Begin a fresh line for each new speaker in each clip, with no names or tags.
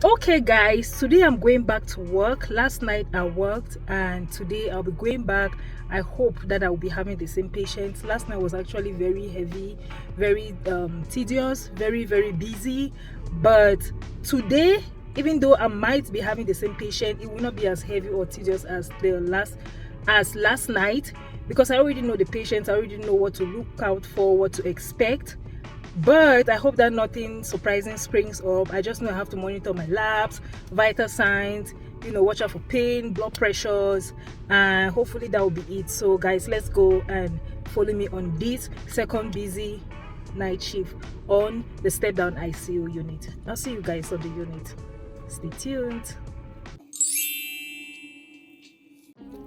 Okay guys, today I'm going back to work. Last night I worked and today I'll be going back. I hope that I will be having the same patients. Last night was actually very heavy, very tedious, very busy, but today, even though I might be having the same patient, it will not be as heavy or tedious as last night, because I already know the patients. I already know what to look out for, what to expect. But I hope that nothing surprising springs up. I just know I have to monitor my labs, vital signs, watch out for pain, blood pressures, and hopefully that will be it. So guys, let's go and follow me on this second busy night shift on the Stepdown ICU unit. I'll see you guys on the unit. Stay tuned.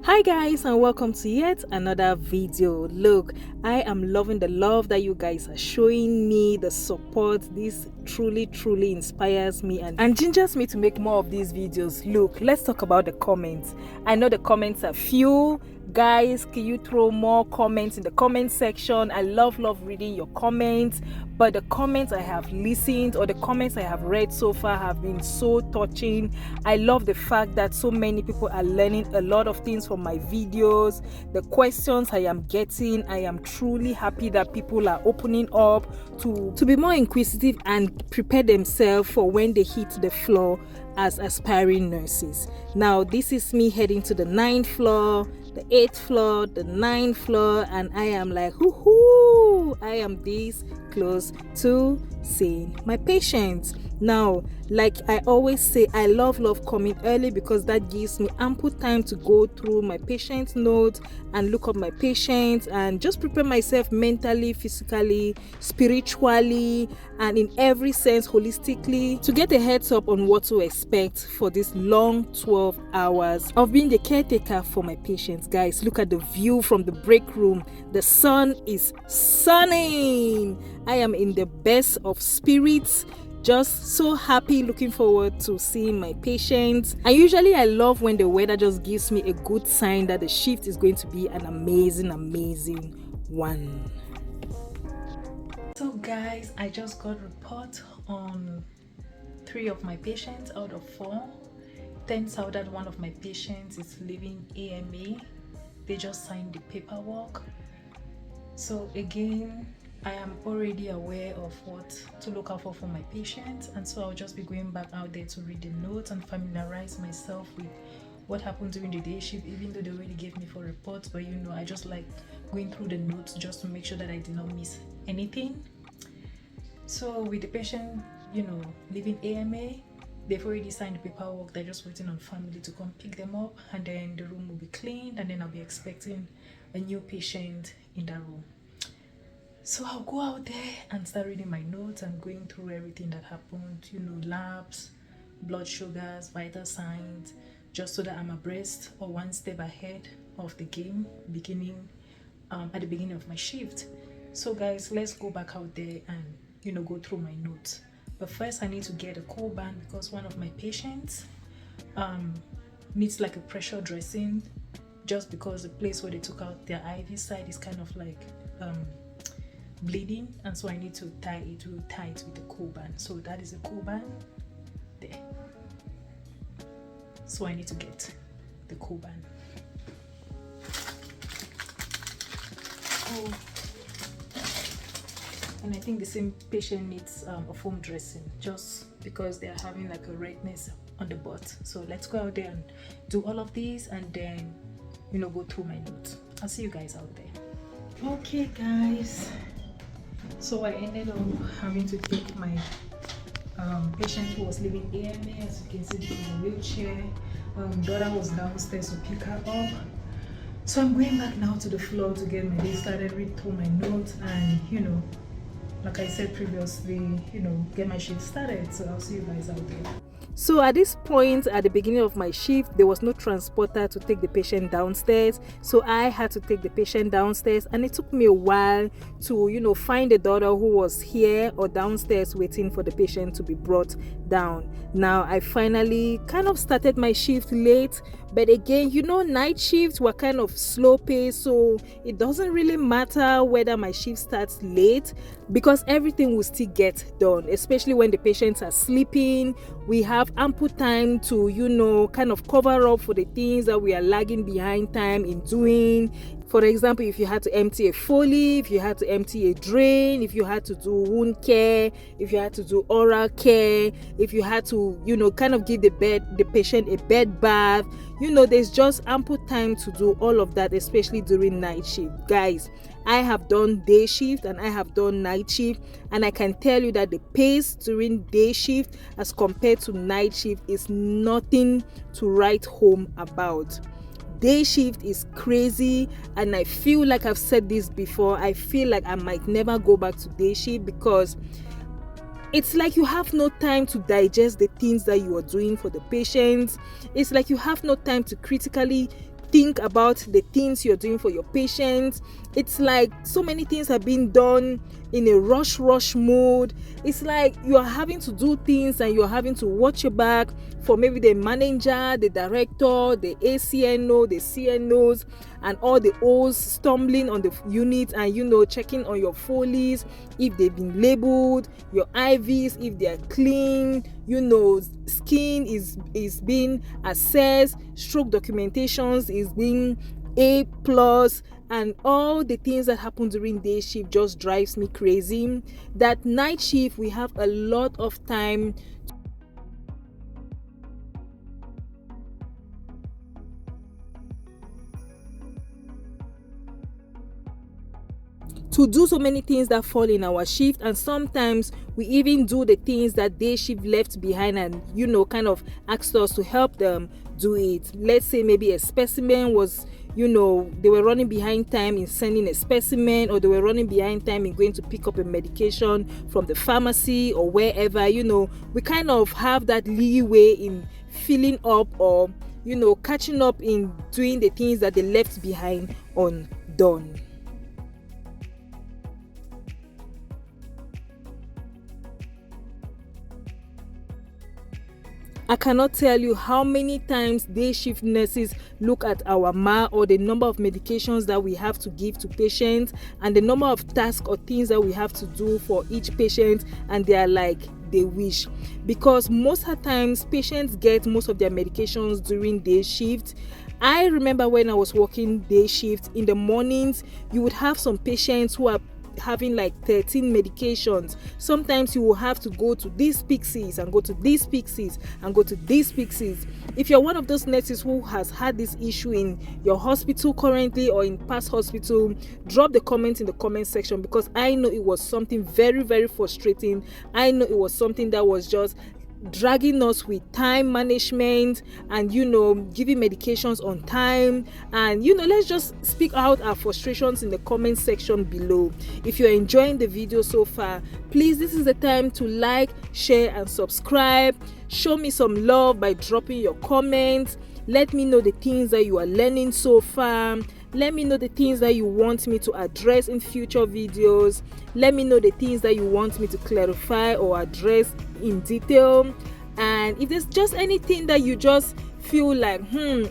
Hi guys, and welcome to yet another video. Look, I am loving the love that you guys are showing me, the support. This truly inspires me and gingers me to make more of these videos. Look, let's talk about the comments. I know the comments are few. Guys, can you throw more comments in the comment section? I love reading your comments, but the comments I have listened or the comments I have read so far have been so touching. I love the fact that so many people are learning a lot of things from my videos. The questions I am getting, I am truly happy that people are opening up to be more inquisitive and prepare themselves for when they hit the floor as aspiring nurses. Now this is me heading to the 9th floor, the 8th floor, the 9th floor, and I am like, whoo, I am this close to seeing my patients. Now, like I always say, I love coming early because that gives me ample time to go through my patient notes and look up my patients and just prepare myself mentally, physically, spiritually, and in every sense holistically to get a heads up on what to expect for this long 12 hours of being the caretaker for my patients. Guys, look at the view from the break room. The sun is sunning. I am in the best of spirits, just so happy, looking forward to seeing my patients. And usually I love when the weather just gives me a good sign that the shift is going to be an amazing one. So guys, I just got a report on 3 of my patients out of 4. Turns out that one of my patients is leaving AMA. They just signed the paperwork. So again, I am already aware of what to look out for my patients, and so I'll just be going back out there to read the notes and familiarize myself with what happened during the day shift, even though they already gave me 4 reports. But I just like going through the notes just to make sure that I did not miss anything. So with the patient, leaving AMA, they've already signed the paperwork. They're just waiting on family to come pick them up, and then the room will be cleaned, and then I'll be expecting a new patient in that room. So I'll go out there and start reading my notes and going through everything that happened, labs, blood sugars, vital signs, just so that I'm abreast or one step ahead of the game beginning at the beginning of my shift. So guys, let's go back out there and go through my notes. But first I need to get a cold band because one of my patients needs like a pressure dressing, just because the place where they took out their IV side is kind of like bleeding, and so I need to tie it real tight with the cold band. So that is a cold band there. So I need to get the cold band. Oh. And I think the same patient needs a foam dressing, just because they are having like a redness on the butt. So let's go out there and do all of these, and then go through my notes. I'll see you guys out there. Okay guys, so I ended up having to take my patient who was leaving AMA. As you can see, she's in a wheelchair. Daughter was downstairs to pick her up. So I'm going back now to the floor to get my day started, read through my notes, and like I said previously, get my shift started. So I'll see you guys out there. So at this point, at the beginning of my shift, there was no transporter to take the patient downstairs. So I had to take the patient downstairs, and it took me a while to, find the daughter who was here or downstairs waiting for the patient to be brought down. Now, I finally kind of started my shift late, but again, night shifts were kind of slow pace, so it doesn't really matter whether my shift starts late because everything will still get done, especially when the patients are sleeping. We have have ample time to, kind of cover up for the things that we are lagging behind time in doing. For example, if you had to empty a Foley, if you had to empty a drain, if you had to do wound care, if you had to do oral care, if you had to, kind of give the patient a bed bath, there's just ample time to do all of that, especially during night shift. Guys, I have done day shift and I have done night shift, and I can tell you that the pace during day shift as compared to night shift is nothing to write home about. Day shift is crazy, and I feel like I've said this before, I feel like I might never go back to day shift because it's like you have no time to digest the things that you are doing for the patients. It's like you have no time to critically think about the things you're doing for your patients. It's like so many things have been done in a rush mode. It's like you are having to do things and you're having to watch your back for maybe the manager, the director, the ACNO, the CNOs, and all the O's stumbling on the unit and checking on your Foleys if they've been labeled, your IVs if they are clean, skin is being assessed, stroke documentations is being A+, and all the things that happen during day shift just drives me crazy. That night shift, we have a lot of time to do so many things that fall in our shift, and sometimes we even do the things that day shift left behind and kind of asked us to help them do it. Let's say maybe a specimen was, they were running behind time in sending a specimen, or they were running behind time in going to pick up a medication from the pharmacy or wherever. We kind of have that leeway in filling up or catching up in doing the things that they left behind undone. I cannot tell you how many times day shift nurses look at our MA or the number of medications that we have to give to patients and the number of tasks or things that we have to do for each patient, and they are like, they wish. Because most of the times patients get most of their medications during day shift. I remember when I was working day shift in the mornings, you would have some patients who are having like 13 medications. Sometimes you will have to go to these pixies and go to these pixies and go to these pixies. If you're one of those nurses who has had this issue in your hospital currently or in past hospital, drop the comment in the comment section, because I know it was something very, very frustrating. I know it was something that was just dragging us with time management and giving medications on time, and let's just speak out our frustrations in the comment section below. If you're enjoying the video so far, please, this is the time to like, share and subscribe. Show me some love by dropping your comments. Let me know the things that you are learning so far. Let me know the things that you want me to address in future videos. Let me know the things that you want me to clarify or address in detail. And if there's just anything that you just feel like,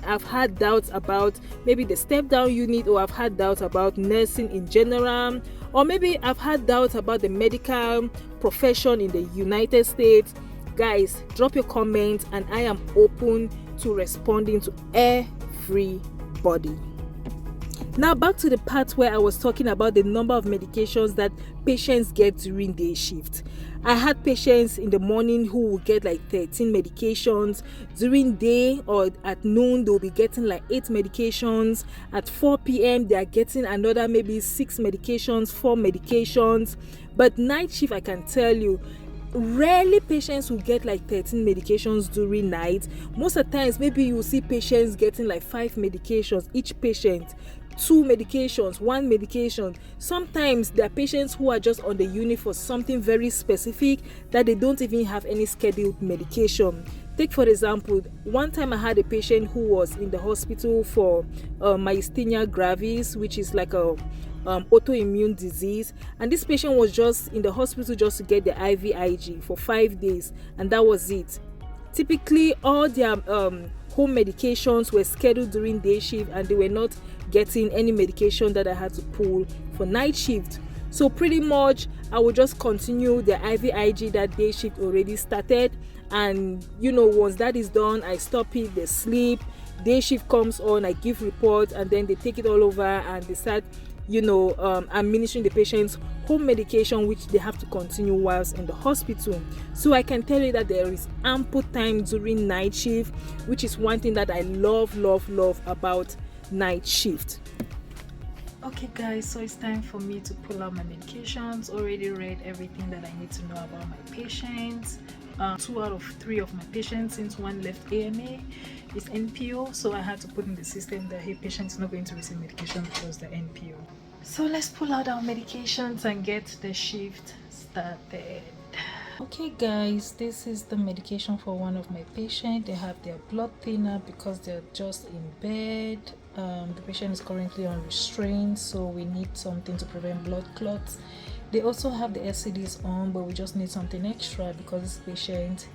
I've had doubts about maybe the step-down unit, or I've had doubts about nursing in general, or maybe I've had doubts about the medical profession in the United States, guys, drop your comments and I am open to responding to everybody. Now back to the part where I was talking about the number of medications that patients get during day shift. I had patients in the morning who would get like 13 medications. During day or at noon, they'll be getting like 8 medications. At 4 p.m., they are getting another maybe 6 medications, 4 medications. But night shift, I can tell you, rarely patients will get like 13 medications during night. Most of the times, maybe you will see patients getting like 5 medications, each patient 2 medications, 1 medication. Sometimes there are patients who are just on the unit for something very specific that they don't even have any scheduled medication. Take for example, one time I had a patient who was in the hospital for myasthenia gravis, which is like a autoimmune disease, and this patient was just in the hospital just to get the IVIG for 5 days, and that was it. Typically all their home medications were scheduled during day shift, and they were not getting any medication that I had to pull for night shift. So pretty much I will just continue the IVIG that day shift already started, and once that is done, I stop it, they sleep, day shift comes on, I give report, and then they take it all over and they start administering the patient's home medication, which they have to continue whilst in the hospital. So I can tell you that there is ample time during night shift, which is one thing that I love about night shift. Okay guys, so it's time for me to pull out my medications. Already read everything that I need to know about my patients. 2 out of 3 of my patients, since one left AMA, is NPO, so I had to put in the system that hey, patient is not going to receive medication because they're NPO. So let's pull out our medications and get the shift started. Okay guys, this is the medication for one of my patients. They have their blood thinner because they're just in bed. The patient is currently on restraint, so we need something to prevent blood clots. They also have the SCDs on, but we just need something extra because this patient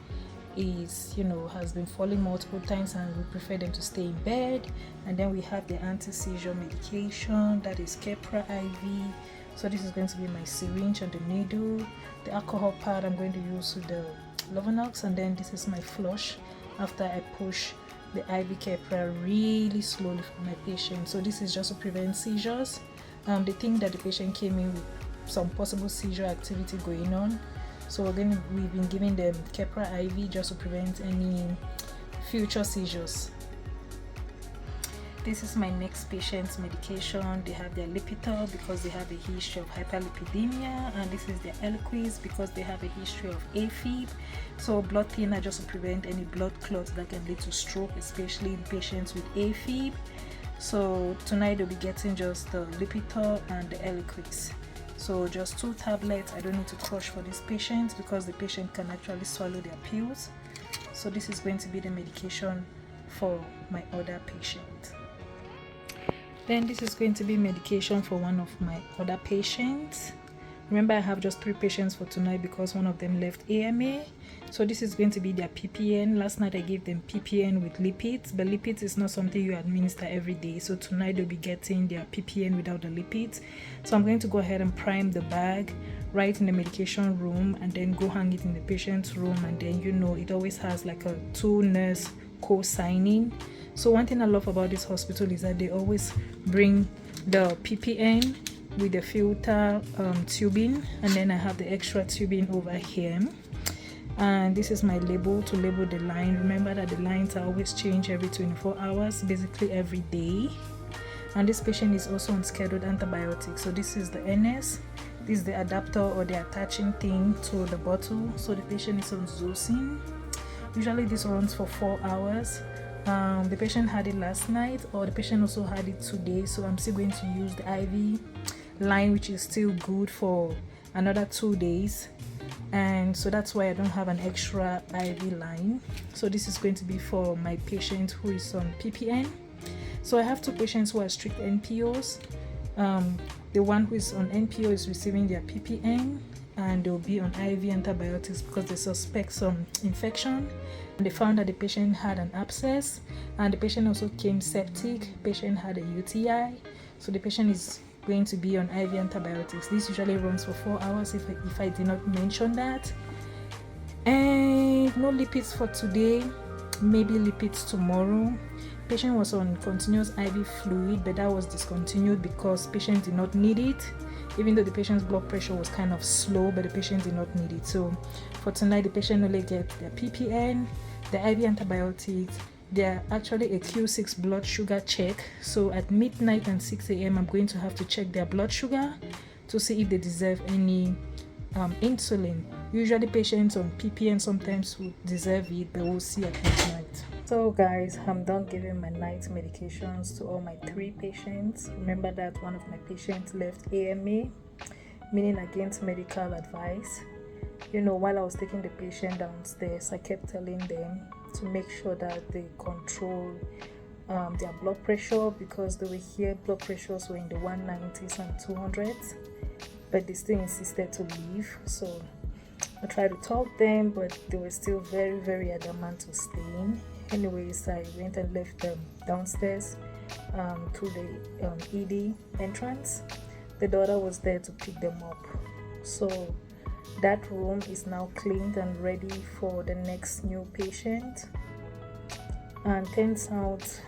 is, has been falling multiple times and we prefer them to stay in bed. And then we have the anti-seizure medication, that is Keppra IV. So this is going to be my syringe and the needle. The alcohol pad I'm going to use with the Lovenox, and then this is my flush after I push the IV Keppra really slowly for my patient. So this is just to prevent seizures. They think that the patient came in with some possible seizure activity going on, so we've been giving them Keppra IV just to prevent any future seizures. This is my next patient's medication. They have their Lipitor because they have a history of hyperlipidemia, and this is their Eliquis because they have a history of AFib. So blood thinner just to prevent any blood clots that can lead to stroke, especially in patients with AFib. So tonight they'll be getting just the Lipitor and the Eliquis. So just 2 tablets. I don't need to crush for this patient because the patient can actually swallow their pills. So this is going to be the medication for my other patient. Then this is going to be medication for one of my other patients. Remember, I have just 3 patients for tonight because one of them left AMA. So this is going to be their PPN. Last night I gave them PPN with lipids, but lipids is not something you administer every day. So tonight they'll be getting their PPN without the lipids. So I'm going to go ahead and prime the bag right in the medication room and then go hang it in the patient's room. And then it always has like a 2 nurse co-signing. So one thing I love about this hospital is that they always bring the PPN with the filter tubing, and then I have the extra tubing over here. And this is my label to label the line. Remember that the lines are always changed every 24 hours, basically every day. And this patient is also on scheduled antibiotics. So this is the NS, this is the adapter or the attaching thing to the bottle. So the patient is on Zosyn. Usually this runs for 4 hours. The patient had it last night, or the patient also had it today, so I'm still going to use the IV line, which is still good for another 2 days, and so that's why I don't have an extra IV line. So this is going to be for my patient who is on PPN. So I have 2 patients who are strict NPOs. The one who is on NPO is receiving their PPN, and they'll be on IV antibiotics because they suspect some infection. And they found that the patient had an abscess, and the patient also came septic. Patient had a UTI, so the patient is going to be on IV antibiotics. This usually runs for 4 hours if I did not mention that. And no lipids for today, maybe lipids tomorrow. Patient was on continuous IV fluid, but that was discontinued because patient did not need it, even though the patient's blood pressure was kind of slow, but the patient did not need it. So for tonight, the patient only gets their PPN, the IV antibiotics. They're actually a Q6 blood sugar check. So at midnight and 6 a.m. I'm going to have to check their blood sugar to see if they deserve any insulin. Usually patients on PPN sometimes would deserve it, but we'll see at midnight. So guys, I'm done giving my night medications to all my 3 patients. Remember that one of my patients left AMA, meaning against medical advice. While I was taking the patient downstairs, I kept telling them to make sure that they control their blood pressure, because they were here, blood pressures were in the 190s and 200s, but they still insisted to leave. So I tried to talk them, but they were still very, very adamant to stay. Anyways, I went and left them downstairs through the ED entrance. the daughter was there to pick them up. So that room is now cleaned and ready for the next new patient. And turns out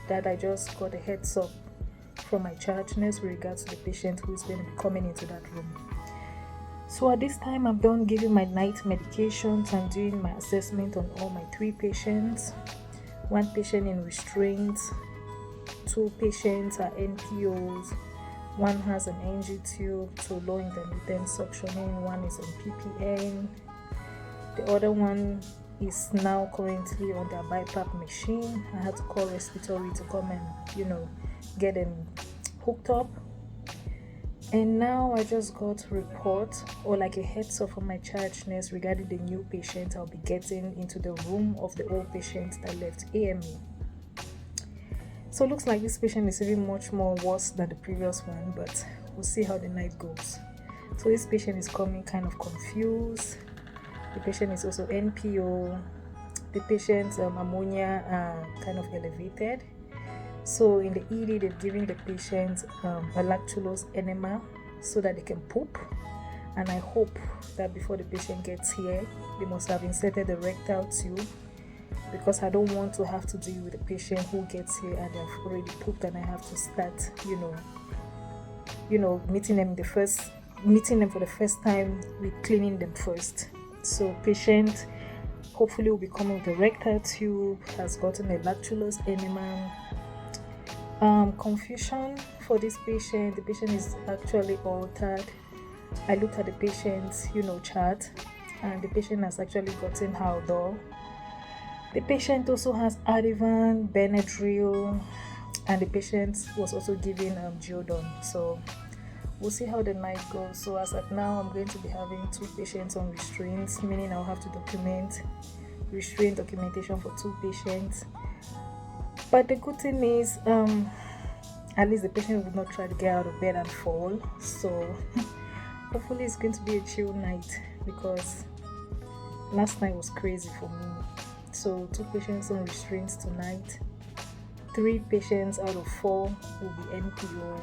that I just got a heads up from my charge nurse with regards to the patient who is going to be coming into that room. So at this time, I'm done giving my night medications and doing my assessment on all my 3 patients. 1 patient in restraint, 2 patients are NPOs, 1 has an NG tube to low intermittent suctioning, 1 is on PPN. The other one is now currently on their BiPAP machine. I had to call respiratory to come and get them hooked up. And now I just got a report or like a heads up from my charge nurse regarding the new patient I'll be getting into the room of the old patient that left AME. So it looks like this patient is even much more worse than the previous one, but we'll see how the night goes. So this patient is coming kind of confused. The patient is also NPO. The patient's ammonia are kind of elevated. So in the ED, they're giving the patient a lactulose enema so that they can poop. And I hope that before the patient gets here, they must have inserted the rectal tube, because I don't want to have to deal with a patient who gets here and they've already pooped and I have to start, meeting them for the first time with cleaning them first. So patient hopefully will be coming with a rectal tube, has gotten a lactulose enema. Confusion for this patient. The patient is actually altered. I looked at the patient's chart, and the patient has actually gotten Haldol. The patient also has Ativan, Benadryl, and the patient was also given Geodon. So we'll see how the night goes. So as at now, I'm going to be having 2 patients on restraints, meaning I'll have to document restraint documentation for 2 patients. But the good thing is, at least the patient will not try to get out of bed and fall. So hopefully it's going to be a chill night, because last night was crazy for me. So 2 patients on restraints tonight. 3 patients out of 4 will be NPO.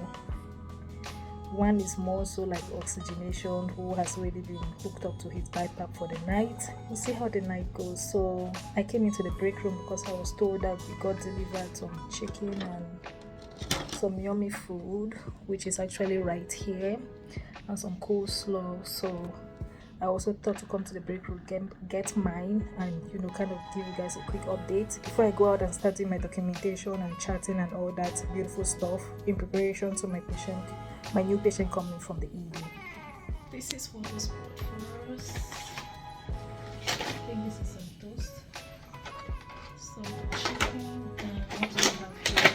1 is more so like oxygenation, who has already been hooked up to his BiPAP for the night. We'll see how the night goes. So I came into the break room because I was told that we got delivered some chicken and some yummy food, which is actually right here, and some coleslaw. So I also thought to come to the break room, get mine, and kind of give you guys a quick update before I go out and start doing my documentation and chatting and all that beautiful stuff in preparation to my new patient coming from the ED. This is what was bought for us. I think this is some toast, some chicken, and what do we have here?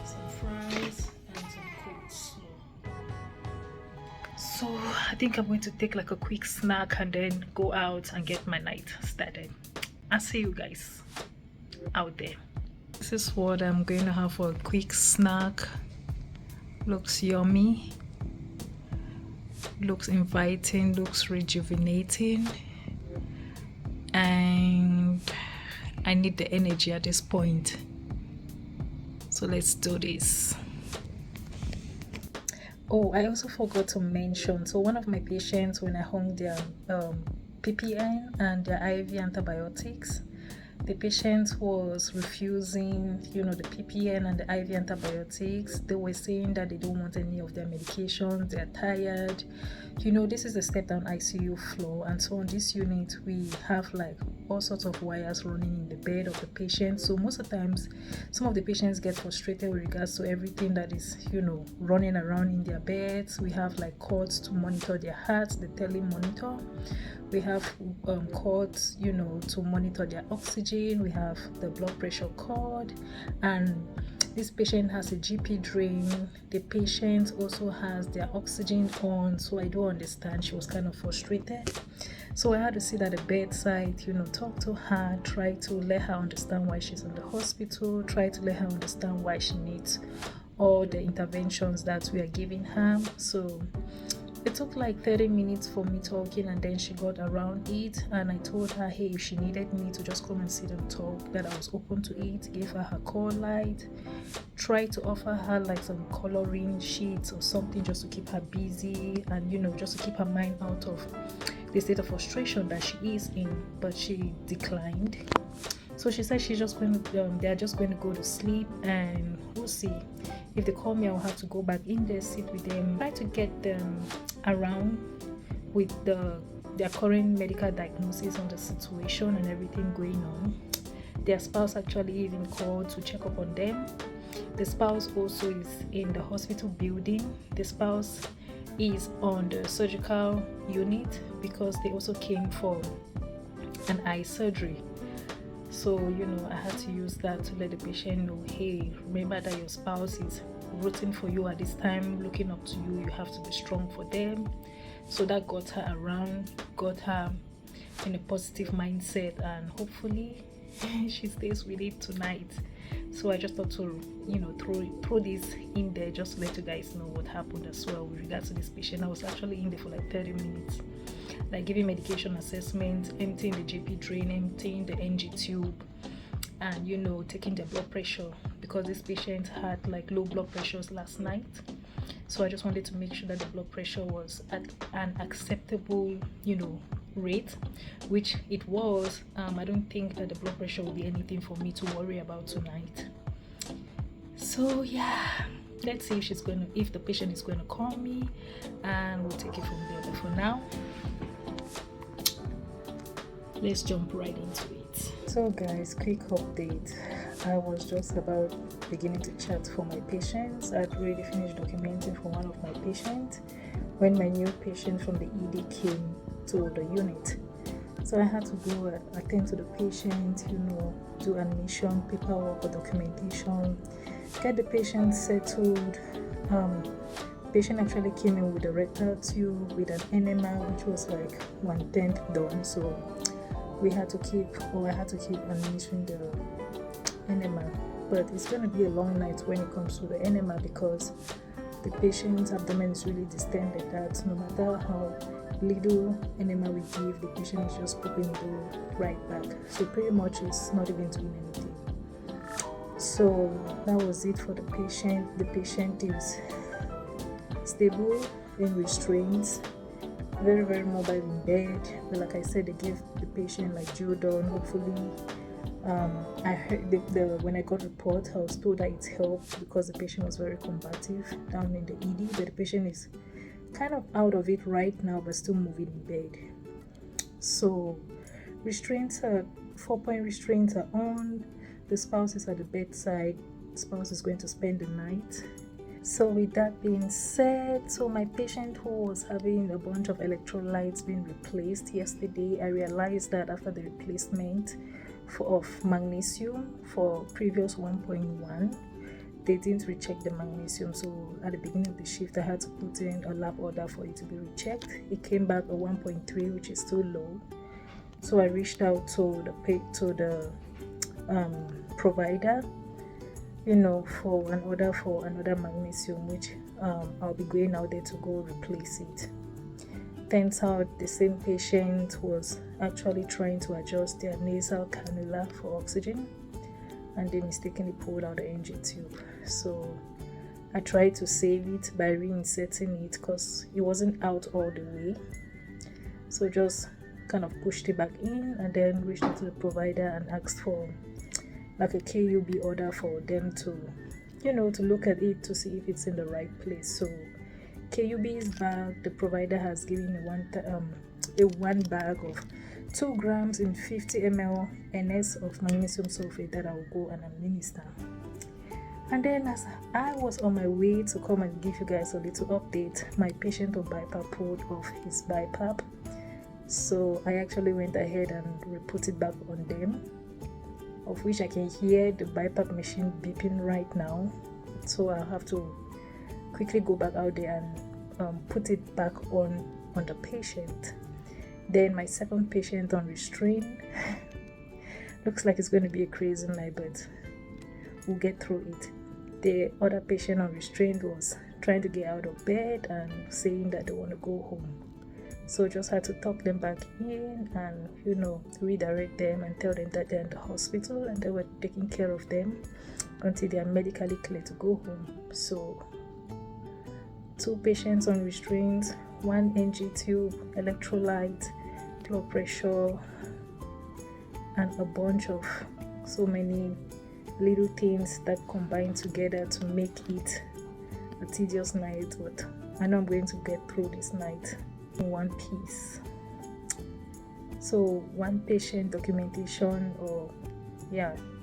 Some fries and some coleslaw. So I think I'm going to take like a quick snack and then go out and get my night started. I'll see you guys out there. This is what I'm going to have for a quick snack. Looks yummy, looks inviting, looks rejuvenating, and I need the energy at this point. So let's do this. Oh, I also forgot to mention, so one of my patients, when I hung their PPN and their IV antibiotics, the patient was refusing, the PPN and the IV antibiotics. They were saying that they don't want any of their medications, they're tired. This is a step-down ICU floor, and so on this unit, we have like all sorts of wires running in the bed of the patient. So most of the times, some of the patients get frustrated with regards to everything that is, running around in their beds. We have like cords to monitor their hearts, the telemonitor. We have cords, to monitor their oxygen. We have the blood pressure cord, and this patient has a GP drain. The patient also has their oxygen on, so I do understand she was kind of frustrated. So I had to sit at the bedside, talk to her, try to let her understand why she's in the hospital, try to let her understand why she needs all the interventions that we are giving her. So It took like 30 minutes for me talking, and then she got around it, and I told her, hey, if she needed me to just come and sit and talk, that I was open to it. Gave her her call light, tried to offer her like some coloring sheets or something just to keep her busy, and just to keep her mind out of the state of frustration that she is in, but she declined. So she said she's just going to they're just going to go to sleep, and we'll see. If they call me, I'll have to go back in there, sit with them, try to get them around with their current medical diagnosis on the situation and everything going on. Their spouse actually even called to check up on them. The spouse also is in the hospital building. The spouse is on the surgical unit because they also came for an eye surgery. So, I had to use that to let the patient know, hey, remember that your spouse is rooting for you at this time, looking up to you. You have to be strong for them. So that got her around, got her in a positive mindset, and hopefully she stays with it tonight. So I just thought to, throw this in there just to let you guys know what happened as well with regards to this patient. I was actually in there for like 30 minutes. Like giving medication assessment, emptying the GP drain, emptying the NG tube, and taking the blood pressure, because this patient had like low blood pressures last night. So I just wanted to make sure that the blood pressure was at an acceptable rate, which it was. I don't think that the blood pressure will be anything for me to worry about tonight. So yeah, let's see if the patient is going to call me, and we'll take it from there. But for now, let's jump right into it. So guys, quick update. I was just about beginning to chat for my patients. I'd already finished documenting for one of my patients when my new patient from the ED came to the unit. So I had to go attend to the patient, do admission, paperwork or documentation, get the patient settled. Patient actually came in with a rectal tube with an enema, which was like 1/10 done. So I had to keep administering the enema. But it's going to be a long night when it comes to the enema, because the patient's abdomen is really distended, that no matter how little enema we give, the patient is just pooping the right back. So pretty much it's not even doing anything. So that was it for the patient. The patient is stable in restraints, very, very mobile in bed. But like I said, they gave the patient like Jodon. Hopefully, I heard when I got report, I was told that it helped because the patient was very combative down in the ED. But the patient is kind of out of it right now, but still moving in bed. So restraints are 4-point restraints are on. The spouse is at the bedside. The spouse is going to spend the night. So with that being said, so my patient who was having a bunch of electrolytes being replaced yesterday, I realized that after the replacement of magnesium for previous 1.1, they didn't recheck the magnesium. So at the beginning of the shift, I had to put in a lab order for it to be rechecked. It came back a 1.3, which is too low. So I reached out to the provider, for an order for another magnesium, which I'll be going out there to go replace it. Turns out the same patient was actually trying to adjust their nasal cannula for oxygen, and they mistakenly pulled out the NG tube. So I tried to save it by reinserting it because it wasn't out all the way. So just kind of pushed it back in, and then reached out to the provider and asked for like a KUB order for them to, to look at it to see if it's in the right place. So KUB is back. The provider has given one bag of 2 grams in 50 ml NS of magnesium sulfate that I will go and administer. And then as I was on my way to come and give you guys a little update, my patient on BiPAP pulled off his BiPAP. So I actually went ahead and put it back on them, of which I can hear the BiPAP machine beeping right now. So I'll have to quickly go back out there and put it back on the patient. Then my second patient on restraint. Looks like it's going to be a crazy night, but we'll get through it. The other patient on restraint was trying to get out of bed and saying that they want to go home. So just had to talk them back in and, redirect them and tell them that they're in the hospital and they were taking care of them until they are medically clear to go home. So 2 patients on restraints, 1 NG tube, electrolyte, blood pressure, and a bunch of so many little things that combine together to make it a tedious night. But I know I'm going to get through this night in one piece. So 1 patient documentation,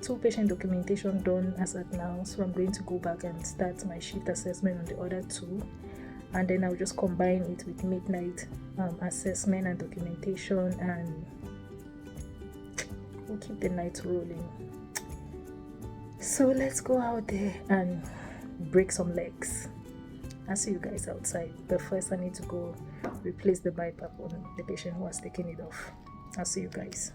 2 patient documentation done as at now. So I'm going to go back and start my shift assessment on the other 2, and then I'll just combine it with midnight assessment and documentation, and we'll keep the night rolling. So let's go out there and break some legs. I'll see you guys outside, but first I need to go replace the BiPAP on the patient who has taken it off. I'll see you guys.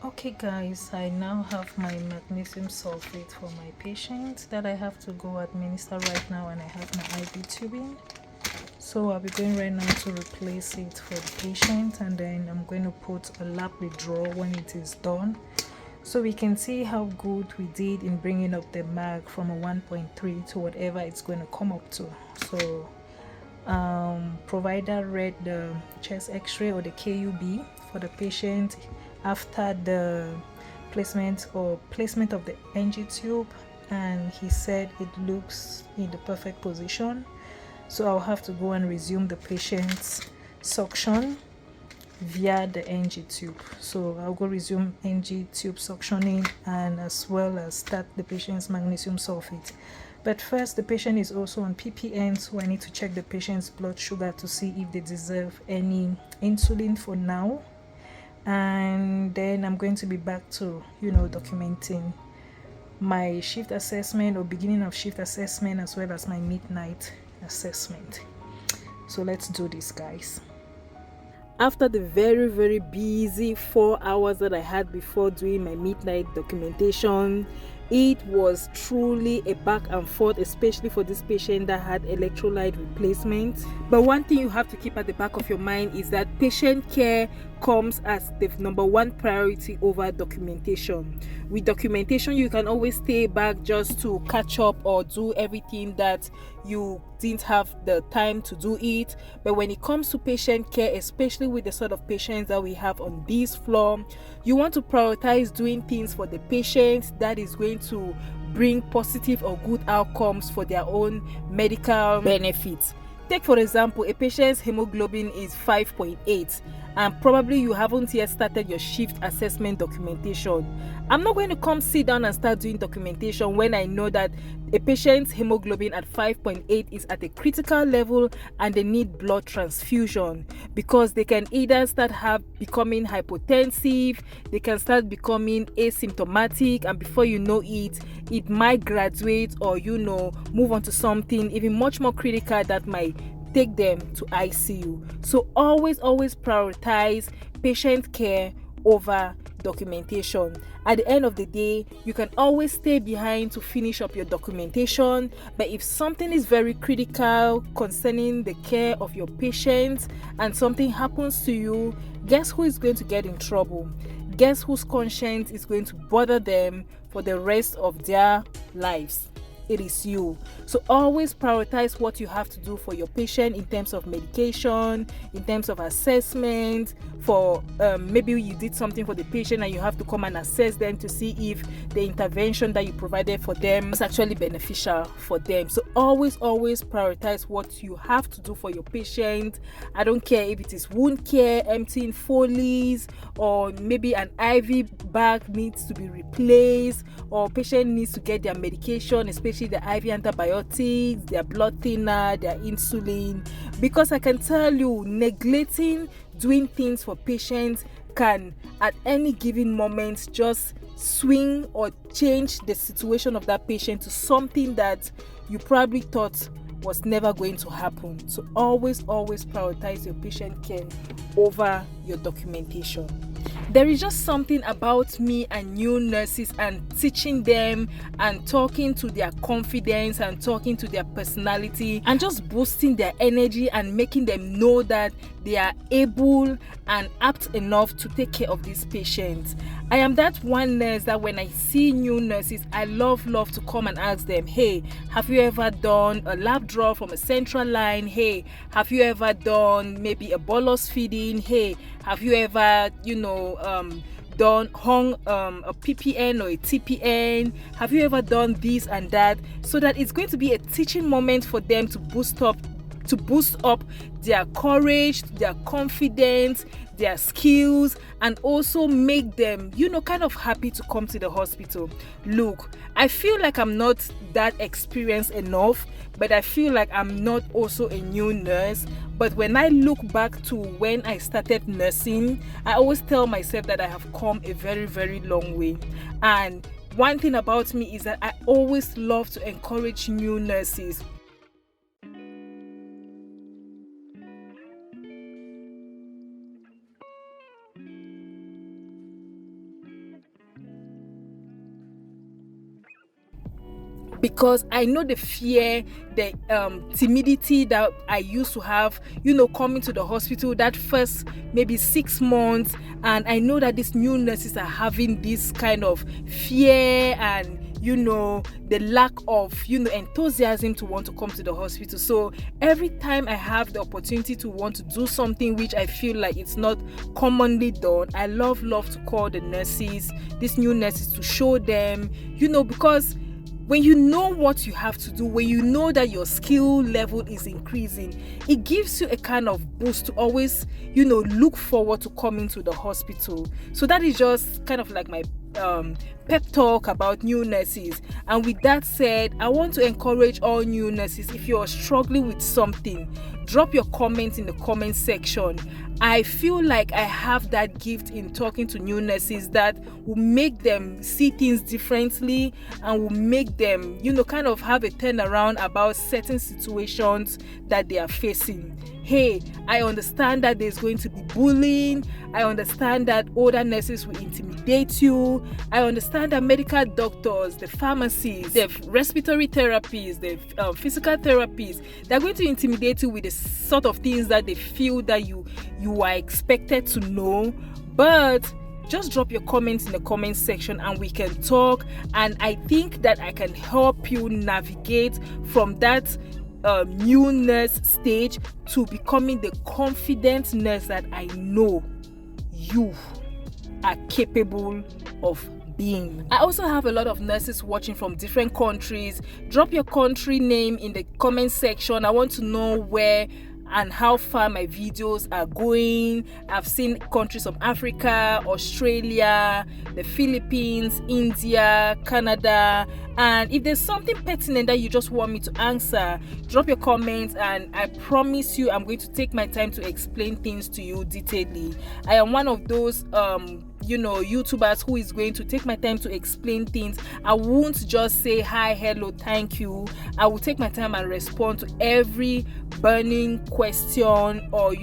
Okay guys, I now have my magnesium sulfate for my patient that I have to go administer right now, and I have my IV tubing. So I'll be going right now to replace it for the patient, and then I'm going to put a lap withdrawal when it is done, so we can see how good we did in bringing up the mag from a 1.3 to whatever it's going to come up to. So provider read the chest x-ray or the KUB for the patient after the placement of the NG tube, and he said it looks in the perfect position. So I'll have to go and resume the patient's suction via the NG tube. So I'll go resume NG tube suctioning, and as well as start the patient's magnesium sulfate. But first, the patient is also on PPN, so I need to check the patient's blood sugar to see if they deserve any insulin for now. And then I'm going to be back to documenting my shift assessment or beginning of shift assessment, as well as my midnight assessment. So let's do this, guys. After the very, very busy 4 hours that I had before doing my midnight documentation, it was truly a back and forth, especially for this patient that had electrolyte replacement. But one thing you have to keep at the back of your mind is that patient care comes as the number 1 priority over documentation. With documentation, you can always stay back just to catch up or do everything that you didn't have the time to do it. But when it comes to patient care, especially with the sort of patients that we have on this floor, you want to prioritize doing things for the patients that is going to bring positive or good outcomes for their own medical benefits. Take for example, a patient's hemoglobin is 5.8 and probably you haven't yet started your shift assessment documentation. I'm not going to come sit down and start doing documentation when I know that a patient's hemoglobin at 5.8 is at a critical level and they need blood transfusion, because they can either start becoming hypotensive, they can start becoming asymptomatic, and before you know it, it might graduate or move on to something even much more critical that might take them to ICU. So always prioritize patient care over documentation. At the end of the day, you can always stay behind to finish up your documentation, but if something is very critical concerning the care of your patients and something happens to you, guess who is going to get in trouble? Guess whose conscience is going to bother them for the rest of their lives? It is you. So always prioritize what you have to do for your patient in terms of medication, in terms of assessment. For maybe you did something for the patient and you have to come and assess them to see if the intervention that you provided for them is actually beneficial for them. So always prioritize what you have to do for your patient. I don't care if it is wound care, emptying Foley's, or maybe an IV bag needs to be replaced, or patient needs to get their medication, especially the IV antibiotics, their blood thinner, their insulin. Because I can tell you, neglecting doing things for patients can at any given moment just swing or change the situation of that patient to something that you probably thought was never going to happen. So always prioritize your patient care over your documentation. There is just something about me and new nurses and teaching them and talking to their confidence and talking to their personality and just boosting their energy and making them know that they are able and apt enough to take care of these patients. I am that one nurse that when I see new nurses, I love to come and ask them, hey, have you ever done a lab draw from a central line? Hey, have you ever done maybe a bolus feeding? Hey, have you ever, hung a PPN or a TPN? Have you ever done this and that? So that it's going to be a teaching moment for them to boost up their courage, their confidence, their skills, and also make them, kind of happy to come to the hospital. Look, I feel like I'm not that experienced enough, but I feel like I'm not also a new nurse. But when I look back to when I started nursing, I always tell myself that I have come a very, very long way. And one thing about me is that I always love to encourage new nurses. Because I know the fear, the timidity that I used to have, coming to the hospital that first maybe 6 months, and I know that these new nurses are having this kind of fear and the lack of enthusiasm to want to come to the hospital. So every time I have the opportunity to want to do something which I feel like it's not commonly done, I love to call the nurses, these new nurses, to show them, because when you know what you have to do, when you know that your skill level is increasing, it gives you a kind of boost to always, look forward to coming to the hospital. So that is just kind of like my pep talk about new nurses. And with that said, I want to encourage all new nurses, if you are struggling with something, drop your comments in the comment section. I feel like I have that gift in talking to new nurses that will make them see things differently and will make them, kind of have a turnaround about certain situations that they are facing. Hey, I understand that there's going to be bullying. I understand that older nurses will intimidate you. I understand that medical doctors, the pharmacists, the respiratory therapists, the physical therapists, they're going to intimidate you with the sort of things that they feel that you are expected to know. But just drop your comments in the comment section and we can talk. And I think that I can help you navigate from that new nurse stage to becoming the confident nurse that I know you are capable of being. I also have a lot of nurses watching from different countries. Drop your country name in the comment section. I want to know where and how far my videos are going. I've seen countries from Africa, Australia, the Philippines, India, Canada. And if there's something pertinent that you just want me to answer, drop your comments and I promise you I'm going to take my time to explain things to you detailedly. I am one of those YouTubers who is going to take my time to explain things. I won't just say hi, hello, thank you. I will take my time and respond to every burning question or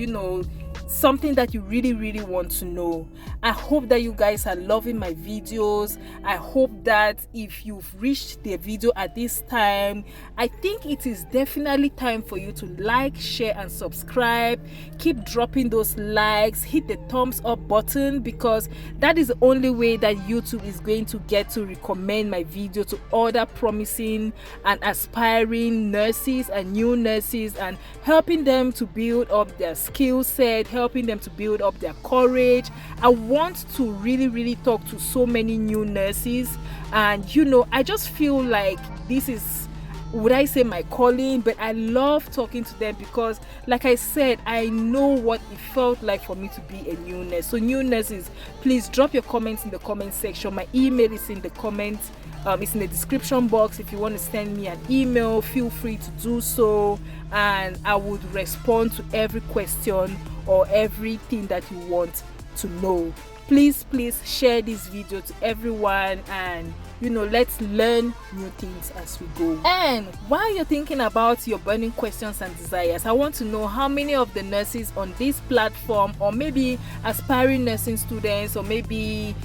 something that you really want to know. I hope that you guys are loving my videos. I hope that if you've reached the video at this time, I think it is definitely time for you to like, share and subscribe. Keep dropping those likes, hit the thumbs up button, because that is the only way that YouTube is going to get to recommend my video to other promising and aspiring nurses and new nurses, and helping them to build up their skill set, helping them to build up their courage. I want to really talk to so many new nurses, and I just feel like this is, would I say, my calling, but I love talking to them because, like I said, I know what it felt like for me to be a new nurse. So new nurses, please drop your comments in the comment section. My email is in the comments, it's in the description box. If you want to send me an email, feel free to do so, and I would respond to every question or everything that you want to know. Please share this video to everyone, and let's learn new things as we go. And while you're thinking about your burning questions and desires, I want to know how many of the nurses on this platform, or maybe aspiring nursing students, or maybe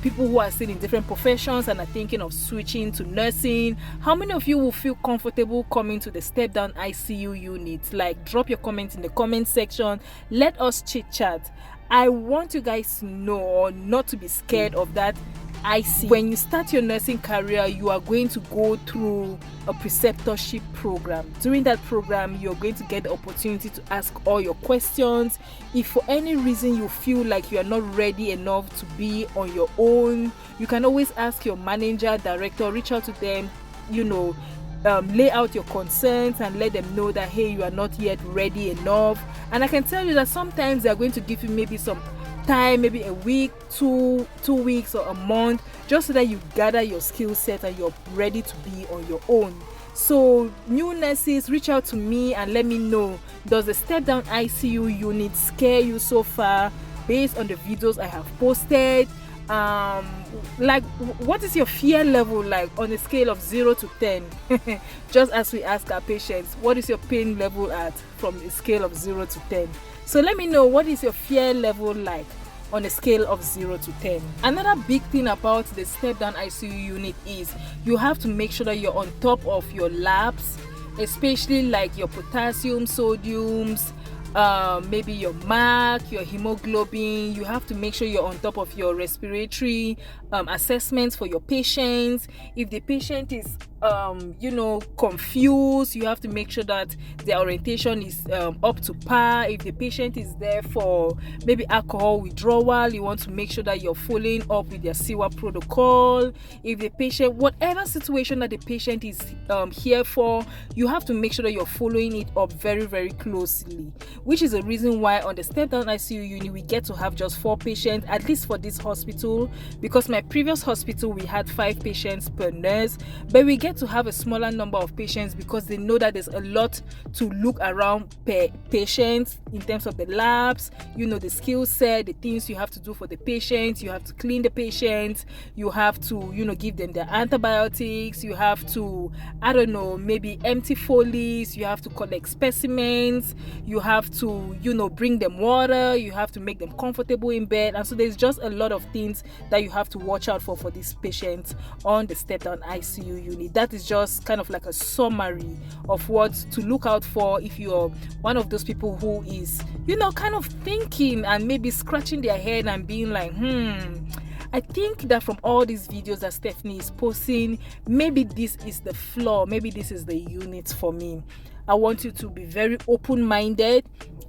people who are still in different professions and are thinking of switching to nursing, how many of you will feel comfortable coming to the Stepdown ICU unit? Like, drop your comments in the comment section. Let us chit chat. I want you guys to know, or not to be scared of that ICU. When you start your nursing career, you are going to go through a preceptorship program. During that program, you're going to get the opportunity to ask all your questions. If for any reason you feel like you are not ready enough to be on your own, you can always ask your manager, director, reach out to them, lay out your concerns and let them know that, hey, you are not yet ready enough. And I can tell you that sometimes they are going to give you maybe some time, maybe a week, 2 weeks, or a month, just so that you gather your skill set and you're ready to be on your own. So new nurses, reach out to me and let me know, does the Stepdown ICU unit scare you so far based on the videos I have posted? Like, what is your fear level like on a scale of 0 to 10? Just as we ask our patients, what is your pain level at from a scale of 0 to 10? So let me know, what is your fear level like on a scale of 0 to 10? Another big thing about the Stepdown ICU unit is you have to make sure that you're on top of your labs, especially like your potassium, sodiums, maybe your MAC, your hemoglobin. You have to make sure you're on top of your respiratory assessments for your patients. If the patient is confused, you have to make sure that their orientation is up to par. If the patient is there for maybe alcohol withdrawal, you want to make sure that you're following up with their CWA protocol. If the patient, whatever situation that the patient is here for, you have to make sure that you're following it up very, very closely, which is the reason why on the Stepdown ICU unit we get to have just 4 patients, at least for this hospital, because my previous hospital we had 5 patients per nurse, but we get to have a smaller number of patients because they know that there's a lot to look around per patient in terms of the labs, the skill set, the things you have to do for the patient. You have to clean the patient, you have to give them their antibiotics, you have to maybe empty Foley's, you have to collect specimens, you have to bring them water, you have to make them comfortable in bed. And so there's just a lot of things that you have to watch out for these patients on the Stepdown ICU unit. That is just kind of like a summary of what to look out for if you're one of those people who is kind of thinking and maybe scratching their head and being like, I think that from all these videos that Stephanie is posting, maybe this is the flaw, maybe this is the unit for me. I want you to be very open-minded,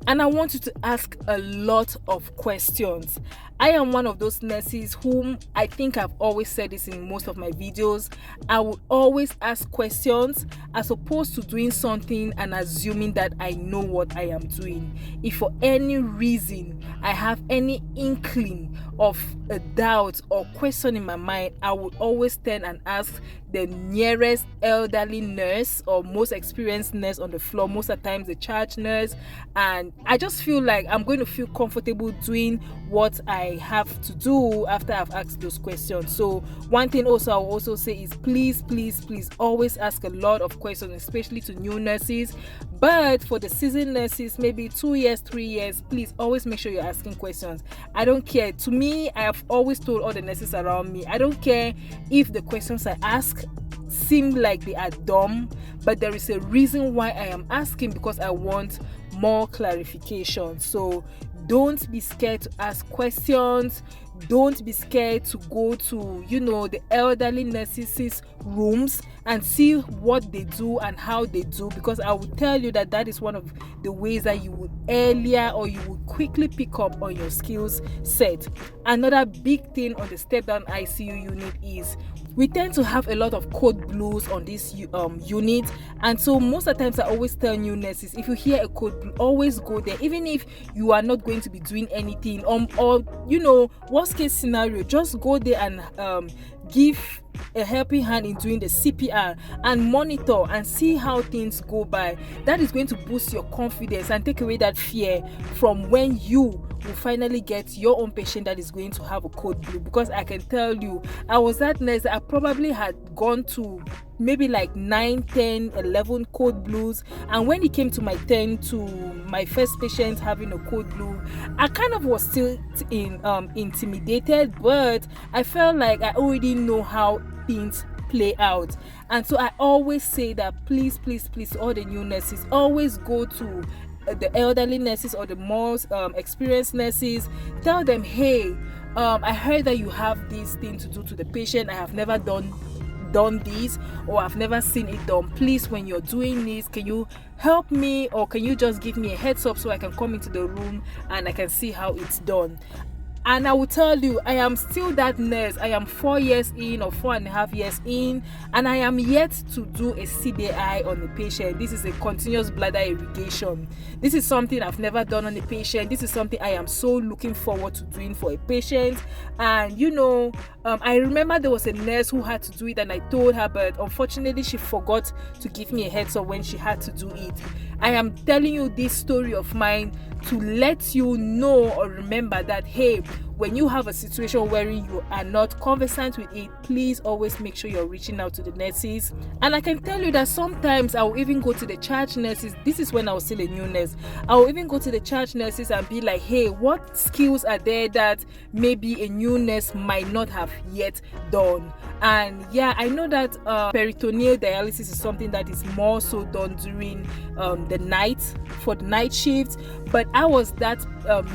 and I want you to ask a lot of questions. I am one of those nurses whom I think I've always said this in most of my videos. I would always ask questions as opposed to doing something and assuming that I know what I am doing. If for any reason I have any inkling of a doubt or question in my mind, I would always turn and ask the nearest elderly nurse or most experienced nurse on the floor, most of the times the charge nurse, and I just feel like I'm going to feel comfortable doing what I have to do after I've asked those questions. So one thing also I'll also say is please always ask a lot of questions, especially to new nurses. But for the seasoned nurses, maybe 2 years, 3 years, please always make sure you're asking questions. I don't care. To me, I have always told all the nurses around me, I don't care if the questions I ask seem like they are dumb, but there is a reason why I am asking, because I want more clarification. So don't be scared to ask questions. Don't be scared to go to the elderly nurses' rooms and see what they do and how they do, because I will tell you that is one of the ways that you would earlier or you would quickly pick up on your skills set. Another big thing on the Stepdown ICU unit is we tend to have a lot of code blues on this unit, and so most of the times I always tell new nurses, if you hear a code blue, always go there, even if you are not going to be doing anything, or worst case scenario, just go there and give a helping hand in doing the CPR and monitor and see how things go by. That is going to boost your confidence and take away that fear from when you will finally get your own patient that is going to have a code blue. Because I can tell you, I was that nurse, I probably had gone to maybe like 9, 10, 11 code blues, and when it came to my turn to my first patient having a code blue, I kind of was still intimidated, but I felt like I already know how things play out. And so I always say that please, all the new nurses, always go to the elderly nurses or the most experienced nurses. Tell them, hey, I heard that you have this thing to do to the patient. I have never done this, or I've never seen it done. Please, when you're doing this, can you help me, or can you just give me a heads up so I can come into the room and I can see how it's done? And I will tell you, I am still that nurse. I am 4 years in, or 4.5 years in, and I am yet to do a CDI on a patient. This is a continuous bladder irrigation. This is something I've never done on a patient. This is something I am so looking forward to doing for a patient. And I remember there was a nurse who had to do it, and I told her, but unfortunately she forgot to give me a heads up when she had to do it. I am telling you this story of mine to let you know or remember that, hey, when you have a situation where you are not conversant with it, please always make sure you're reaching out to the nurses. And I can tell you that sometimes I will even go to the charge nurses. This is when I was still a new nurse. I will even go to the charge nurses and be like, hey, what skills are there that maybe a new nurse might not have yet done? And yeah, I know that peritoneal dialysis is something that is more so done during the night, for the night shift. But I was that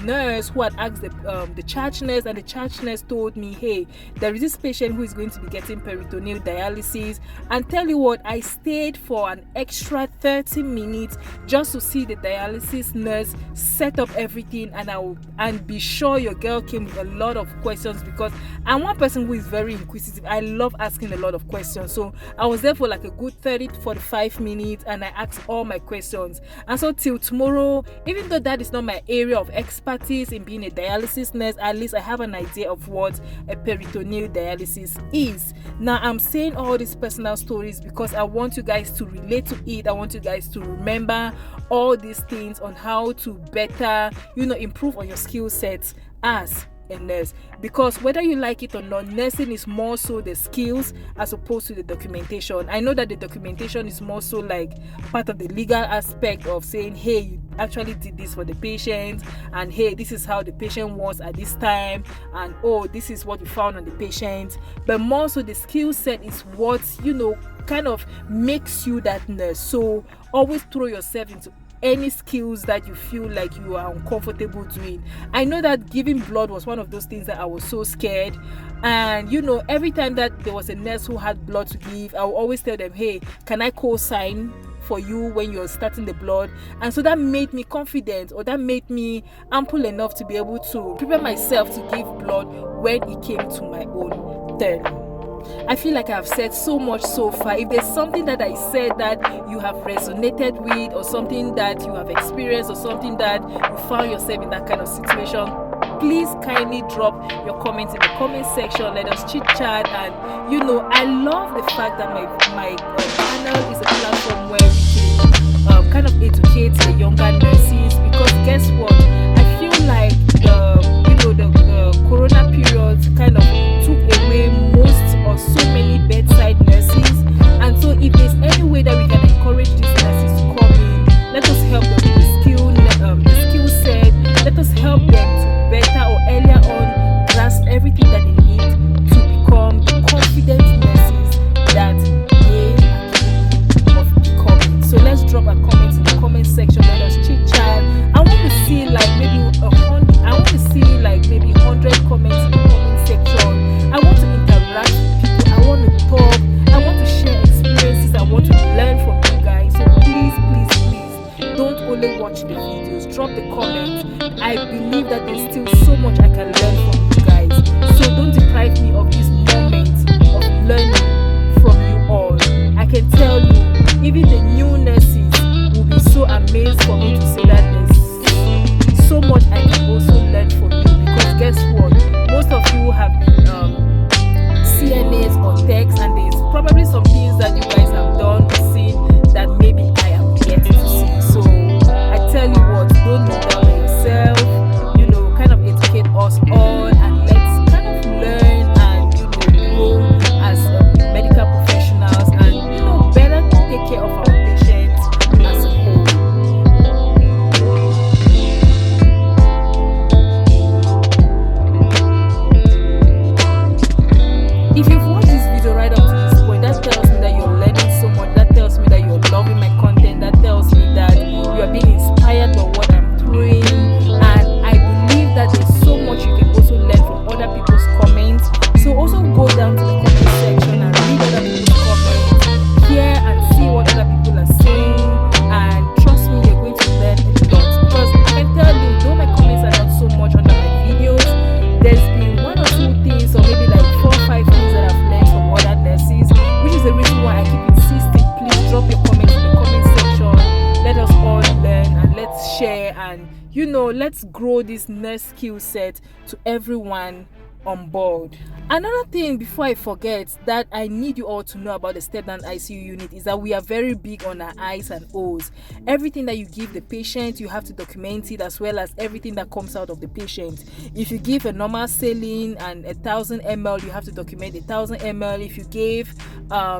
nurse who had asked the charge nurse, and the charge nurse told me, hey, there is this patient who is going to be getting peritoneal dialysis. And tell you what, I stayed for an extra 30 minutes just to see the dialysis nurse set up everything, and be sure your girl came with a lot of questions, because I'm one person who is very inquisitive. I love asking a lot of questions. So I was there for like a good 30-45 minutes, and I asked all my questions. And so till tomorrow, even though that is not my area of expertise in being a dialysis nurse, at least I have an idea of what a peritoneal dialysis is. Now, I'm saying all these personal stories because I want you guys to relate to it. I want you guys to remember all these things on how to better, improve on your skill sets as a nurse. Because whether you like it or not, nursing is more so the skills as opposed to the documentation. I know that the documentation is more so like part of the legal aspect of saying, hey, you actually did this for the patient, and hey, this is how the patient was at this time, and oh, this is what we found on the patient. But more so the skill set is what kind of makes you that nurse. So always throw yourself into any skills that you feel like you are uncomfortable doing. I know that giving blood was one of those things that I was so scared, and every time that there was a nurse who had blood to give, I would always tell them, hey, can I co-sign for you when you're starting the blood? And so that made me confident, or that made me ample enough to be able to prepare myself to give blood when it came to my own turn. I feel like I've said so much so far. If there's something that I said that you have resonated with, or something that you have experienced, or something that you found yourself in that kind of situation, please kindly drop your comments in the comment section. Let us chit chat. And I love the fact that my channel is a platform where we can kind of educate the younger nurses, because guess what, I feel like the corona period kind of took away most or so many bedside nurses. And so if there's any way that we can encourage these nurses to come in, let us help them with the skill set. Let us help them to better or earlier on grasp everything that they need to become the confident nurses that they are capable of becoming. So let's drop a comment in the comment section. Let us chit chat. I want to see maybe 100 comments in the comment section. I want to mistakes, and there's probably some things that you guys have done or seen that maybe I am yet to see. So I tell you what, don't look down on yourself, kind of educate us all, and let's kind of learn and grow as medical professionals, and better take care of our patients as a whole. If you've watched this video right up to this point, that tells me that you're learning so much, that tells me that you're loving my content, that tells me that you are being inspired by what I'm doing, and I believe that there's so much you can also learn from other people's comments. So also go down to the comment section and read other people's comments, hear and see what other people are saying, and trust me, you're going to learn a lot, because I can tell you, though my comments are not so much under my videos, there's been one or two things, or maybe like 4 or 5 things that I've learned from other nurses, which is the reason why I keep insisting. Please drop your comments in the comment section. Let us all learn, and let's share, and let's grow this nurse skill set to everyone on board. Another thing before I forget that I need you all to know about the Stepdown ICU unit is that we are very big on our I's and O's. Everything that you give the patient, you have to document it, as well as everything that comes out of the patient. If you give a normal saline and 1,000 ml, you have to document 1,000 ml. If you gave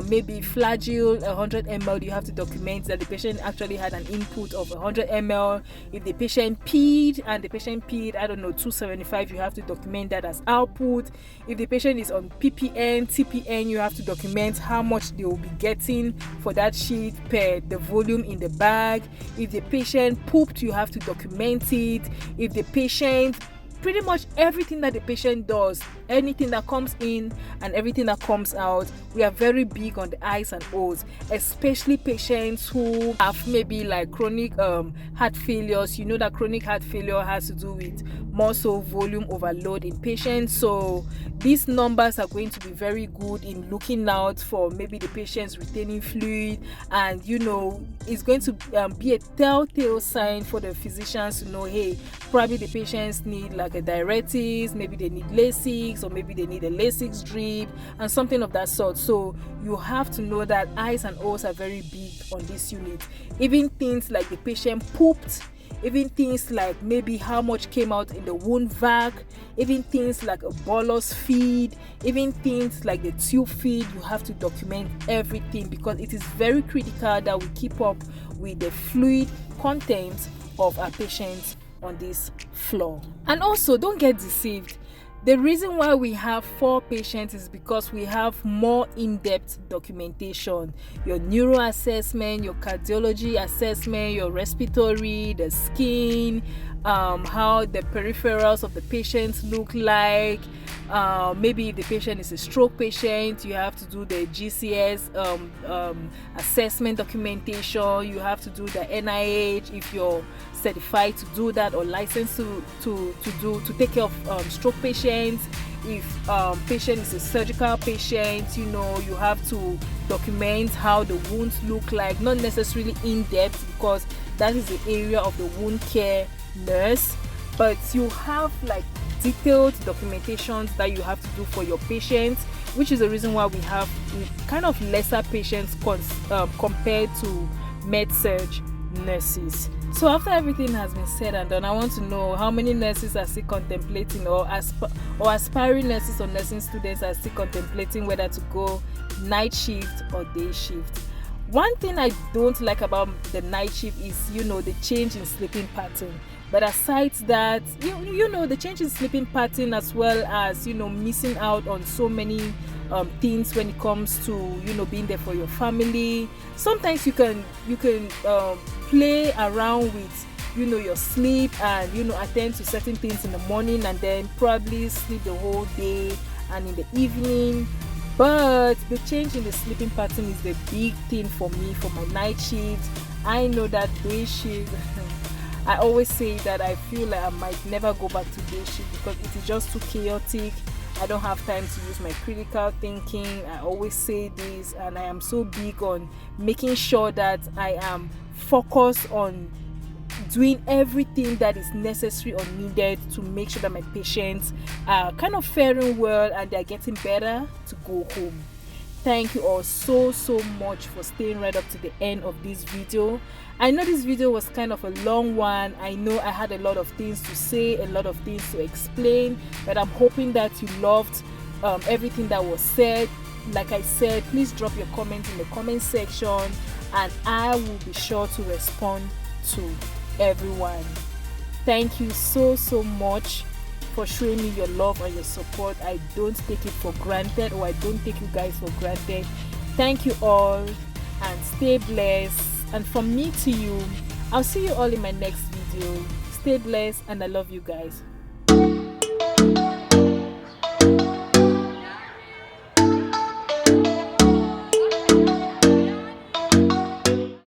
maybe flagyl 100 ml, you have to document that the patient actually had an input of 100 ml. If the patient peed and the patient peed, 275, you have to document that as output. If the patient is on ppn, TPN, you have to document how much they will be getting for that sheet per the volume in the bag. If the patient pooped, you have to document it. If the patient, pretty much everything that the patient does, anything that comes in and everything that comes out, we are very big on the I's and O's, especially patients who have maybe like chronic heart failures. You know that chronic heart failure has to do with more so volume overload in patients, so these numbers are going to be very good in looking out for maybe the patient's retaining fluid, and it's going to be a telltale sign for the physicians to know, hey, probably the patients need like a diuretics, maybe they need Lasix, or maybe they need a Lasix drip and something of that sort. So you have to know that I's and O's are very big on this unit. Even things like the patient pooped, even things like maybe how much came out in the wound vac, even things like a bolus feed, even things like the tube feed, you have to document everything, because it is very critical that we keep up with the fluid content of our patients on this floor. And also, don't get deceived. The reason why we have 4 patients is because we have more in-depth documentation. Your neuro assessment, your cardiology assessment, your respiratory, the skin, how the peripherals of the patients look like. Maybe if the patient is a stroke patient, you have to do the GCS assessment documentation. You have to do the NIH if you're certified to do that, or licensed to take care of stroke patients. If patient is a surgical patient, you have to document how the wounds look like, not necessarily in depth, because that is the area of the wound care nurse, but you have like detailed documentations that you have to do for your patients, which is the reason why we have kind of lesser patients compared to med-surg nurses. So after everything has been said and done, I want to know how many nurses are still contemplating, or aspiring nurses or nursing students are still contemplating whether to go night shift or day shift. One thing I don't like about the night shift is, the change in sleeping pattern. But aside that, the change in sleeping pattern, as well as, missing out on so many things when it comes to, being there for your family. Sometimes you can play around with, your sleep, and, attend to certain things in the morning, and then probably sleep the whole day and in the evening. But the change in the sleeping pattern is the big thing for me for my night shift. I know that day shift, I always say that I feel like I might never go back to day shift because it is just too chaotic. I don't have time to use my critical thinking. I always say this, and I am so big on making sure that I am focused on doing everything that is necessary or needed to make sure that my patients are kind of faring well and they're getting better to go home. Thank you all so much for staying right up to the end of this video. I know this video was kind of a long one. I know I had a lot of things to say, a lot of things to explain, but I'm hoping that you loved everything that was said. Like I said, please drop your comments in the comment section and I will be sure to respond to everyone. Thank you so much for showing me your love and your support. I don't take it for granted, or I don't take you guys for granted. Thank you all and stay blessed. And from me to you, I'll see you all in my next video. Stay blessed and I love you guys.